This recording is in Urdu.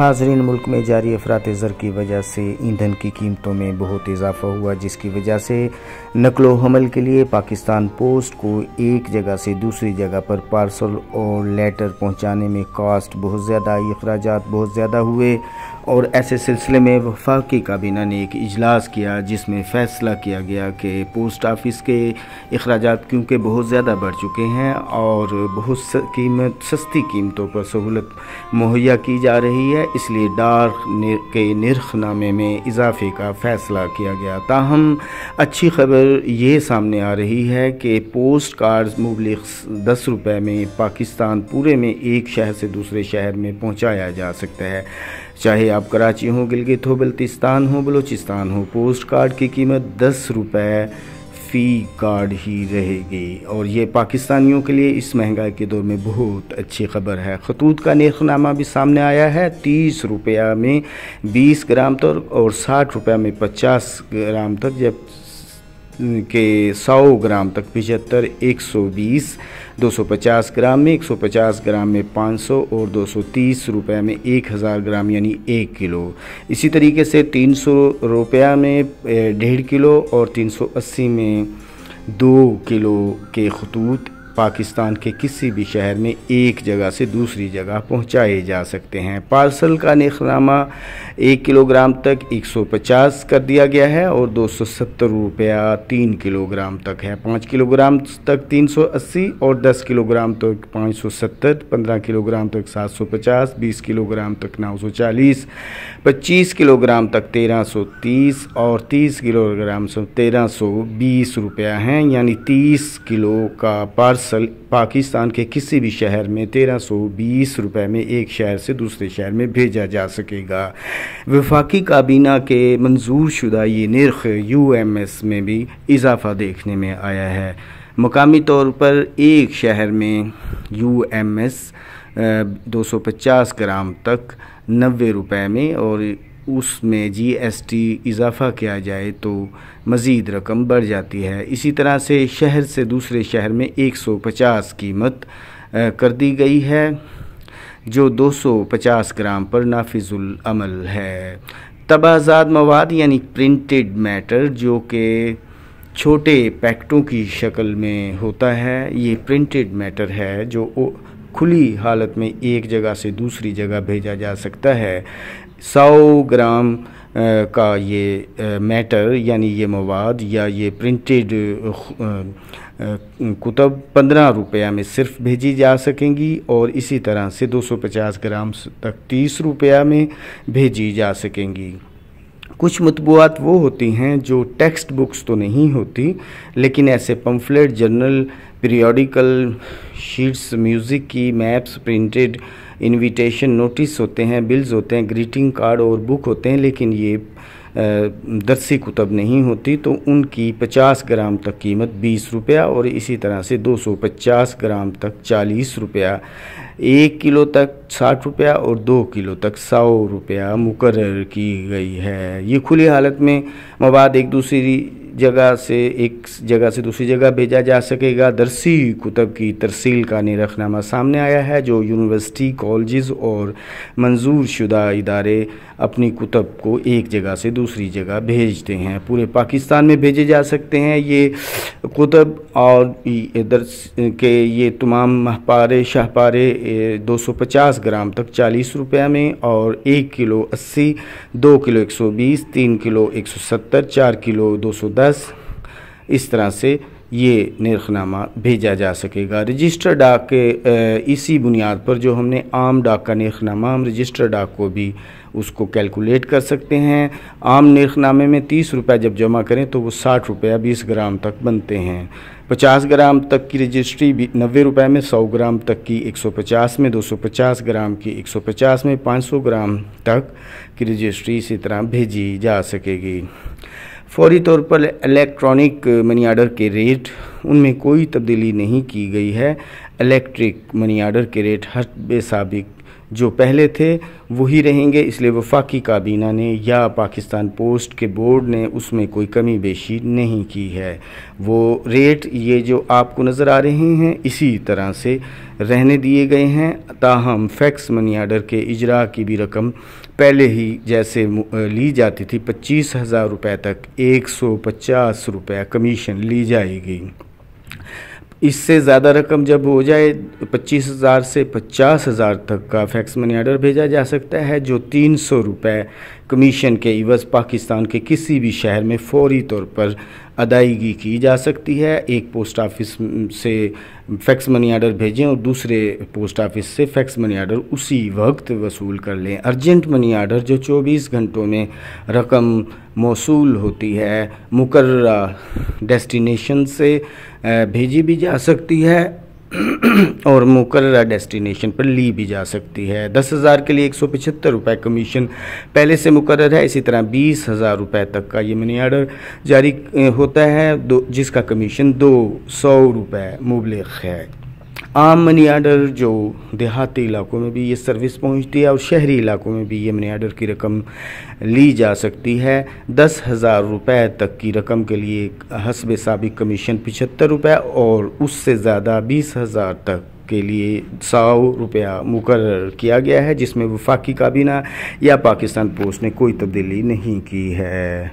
حاضرین، ملک میں جاری افراط زر کی وجہ سے ایندھن کی قیمتوں میں بہت اضافہ ہوا، جس کی وجہ سے نقل و حمل کے لیے پاکستان پوسٹ کو ایک جگہ سے دوسری جگہ پر پارسل اور لیٹر پہنچانے میں کاسٹ بہت زیادہ آئی، اخراجات بہت زیادہ ہوئے، اور ایسے سلسلے میں وفاقی کابینہ نے ایک اجلاس کیا جس میں فیصلہ کیا گیا کہ پوسٹ آفس کے اخراجات کیونکہ بہت زیادہ بڑھ چکے ہیں اور بہت سستی قیمتوں پر سہولت مہیا کی جا رہی ہے، اس لیے ڈاک کے نرخ نامے میں اضافے کا فیصلہ کیا گیا۔ تاہم اچھی خبر یہ سامنے آ رہی ہے کہ پوسٹ کارڈز مبلغ 10 روپے میں پاکستان پورے میں ایک شہر سے دوسرے شہر میں پہنچایا جا سکتا ہے، چاہے آپ کراچی ہو، گلگت ہو، بلتستان ہو، بلوچستان ہو۔ پوسٹ کارڈ کی قیمت 10 روپے فی کارڈ ہی رہے گی، اور یہ پاکستانیوں کے لیے اس مہنگائی کے دور میں بہت اچھی خبر ہے۔ خطوط کا نرخ نامہ بھی سامنے آیا ہے، 30 روپیہ میں 20 گرام تک اور 60 روپیہ میں 50 گرام تک، جب کہ 100 گرام تک 75، 120، 250 گرام میں 150 گرام میں 500 اور 230 روپے میں 1000 گرام یعنی 1 کلو۔ اسی طریقے سے 300 روپیہ میں 1.5 کلو اور 380 میں 2 کلو کے خطوط پاکستان کے کسی بھی شہر میں ایک جگہ سے دوسری جگہ پہنچائے جا سکتے ہیں۔ پارسل کا نرخ نامہ 1 کلو گرام تک 150 کر دیا گیا ہے اور 270 روپیہ 3 کلو گرام تک ہے، 5 کلو گرام تک 380 اور 10 کلو گرام تک 570، 15 کلو گرام تک 750، 20 کلو گرام تک 940، 25 کلو گرام تک 1330 اور 30 کلو گرام سے 1320 روپیہ ہیں، یعنی 30 کلو کا پارسل پاکستان کے کسی بھی شہر میں 1320 روپے میں ایک شہر سے دوسرے شہر میں بھیجا جا سکے گا۔ وفاقی کابینہ کے منظور شدہ یہ نرخ UMS میں بھی اضافہ دیکھنے میں آیا ہے۔ مقامی طور پر ایک شہر میں UMS 250 گرام تک 90 روپے میں، اور اس میں GST اضافہ کیا جائے تو مزید رقم بڑھ جاتی ہے۔ اسی طرح سے شہر سے دوسرے شہر میں 150 قیمت کر دی گئی ہے، جو 250 گرام پر نافذ العمل ہے۔ طبع زاد مواد یعنی پرنٹڈ میٹر، جو کہ چھوٹے پیکٹوں کی شکل میں ہوتا ہے، یہ پرنٹڈ میٹر ہے جو کھلی حالت میں ایک جگہ سے دوسری جگہ بھیجا جا سکتا ہے۔ 100 گرام کا یہ میٹر یعنی یہ مواد یا یہ پرنٹڈ کتب 15 روپیہ میں صرف بھیجی جا سکیں گی، اور اسی طرح سے 250 گرام تک 30 روپیہ میں بھیجی جا سکیں گی۔ کچھ مطبوعات وہ ہوتی ہیں جو ٹیکسٹ بکس تو نہیں ہوتی، لیکن ایسے پمفلٹ، جرنل، پیریوڈیکل، شیٹس میوزک کی، میپس، پرنٹڈ انویٹیشن نوٹس ہوتے ہیں، بلز ہوتے ہیں، گریٹنگ کارڈ اور بک ہوتے ہیں، لیکن یہ درسی کتب نہیں ہوتی، تو ان کی 50 گرام تک قیمت 20 روپیہ اور اسی طرح سے 250 گرام تک 40 روپیہ، 1 کلو تک 60 روپیہ اور 2 کلو تک 100 روپیہ مقرر کی گئی ہے۔ یہ کھلی حالت میں مواد ایک جگہ سے دوسری جگہ بھیجا جا سکے گا۔ درسی کتب کی ترسیل کا نرخ نامہ سامنے آیا ہے، جو یونیورسٹی، کالجز اور منظور شدہ ادارے اپنی کتب کو ایک جگہ سے دوسری جگہ بھیجتے ہیں، پورے پاکستان میں بھیجے جا سکتے ہیں یہ کتب، اور کہ یہ تمام ماہپارے، شاہپارے 250 گرام تک 40 روپیہ میں، اور 1 کلو 80، 2 کلو 120، 3 کلو 170، 4 کلو 210، اس طرح سے یہ نرخ نامہ بھیجا جا سکے گا۔ رجسٹر ڈاک کے اسی بنیاد پر جو ہم نے عام ڈاک کا نرخ نامہ، ہم رجسٹر ڈاک کو بھی اس کو کیلکولیٹ کر سکتے ہیں۔ عام نرخ نامے میں 30 روپے جب جمع کریں تو وہ 60 روپیہ 20 گرام تک بنتے ہیں۔ 50 گرام تک کی رجسٹری 90 روپے میں، 100 گرام تک کی 150 میں، 250 گرام کی 150 میں، 500 گرام تک کی رجسٹری اسی طرح بھیجی جا سکے گی۔ فوری طور پر الیکٹرانک منی آرڈر کے ریٹ، ان میں کوئی تبدیلی نہیں کی گئی ہے۔ الیکٹرک منی آرڈر کے ریٹ حسب سابق جو پہلے تھے وہی رہیں گے، اس لیے وفاقی کابینہ نے یا پاکستان پوسٹ کے بورڈ نے اس میں کوئی کمی بیشی نہیں کی ہے۔ وہ ریٹ یہ جو آپ کو نظر آ رہے ہیں اسی طرح سے رہنے دیے گئے ہیں، تاہم فیکس منی آرڈر کے اجراء کی بھی رقم پہلے ہی جیسے لی جاتی تھی 25,000 روپے تک 150 روپے کمیشن لی جائے گی۔ اس سے زیادہ رقم جب ہو جائے 25,000 سے 50,000 تک کا فیکس منی آرڈر بھیجا جا سکتا ہے، جو 300 روپے کمیشن کے عوض پاکستان کے کسی بھی شہر میں فوری طور پر ادائیگی کی جا سکتی ہے۔ ایک پوسٹ آفس سے فیکس منی آرڈر بھیجیں اور دوسرے پوسٹ آفس سے فیکس منی آرڈر اسی وقت وصول کر لیں۔ ارجنٹ منی آرڈر جو 24 گھنٹوں میں رقم موصول ہوتی ہے، مقررہ ڈیسٹینیشن سے بھیجی بھی جا سکتی ہے اور مقررہ ڈیسٹینیشن پر لی بھی جا سکتی ہے۔ 10,000 کے لیے 175 روپے کمیشن پہلے سے مقرر ہے، اسی طرح 20,000 روپے تک کا یہ منی آرڈر جاری ہوتا ہے جس کا کمیشن 200 روپے مبلغ ہے۔ عام منی آرڈر جو دیہاتی علاقوں میں بھی یہ سروس پہنچتی ہے اور شہری علاقوں میں بھی یہ منی آرڈر کی رقم لی جا سکتی ہے۔ 10,000 روپے تک کی رقم کے لیے حسب سابق کمیشن 75 روپے اور اس سے زیادہ 20,000 تک کے لیے 100 روپیہ مقرر کیا گیا ہے، جس میں وفاقی کابینہ یا پاکستان پوسٹ نے کوئی تبدیلی نہیں کی ہے۔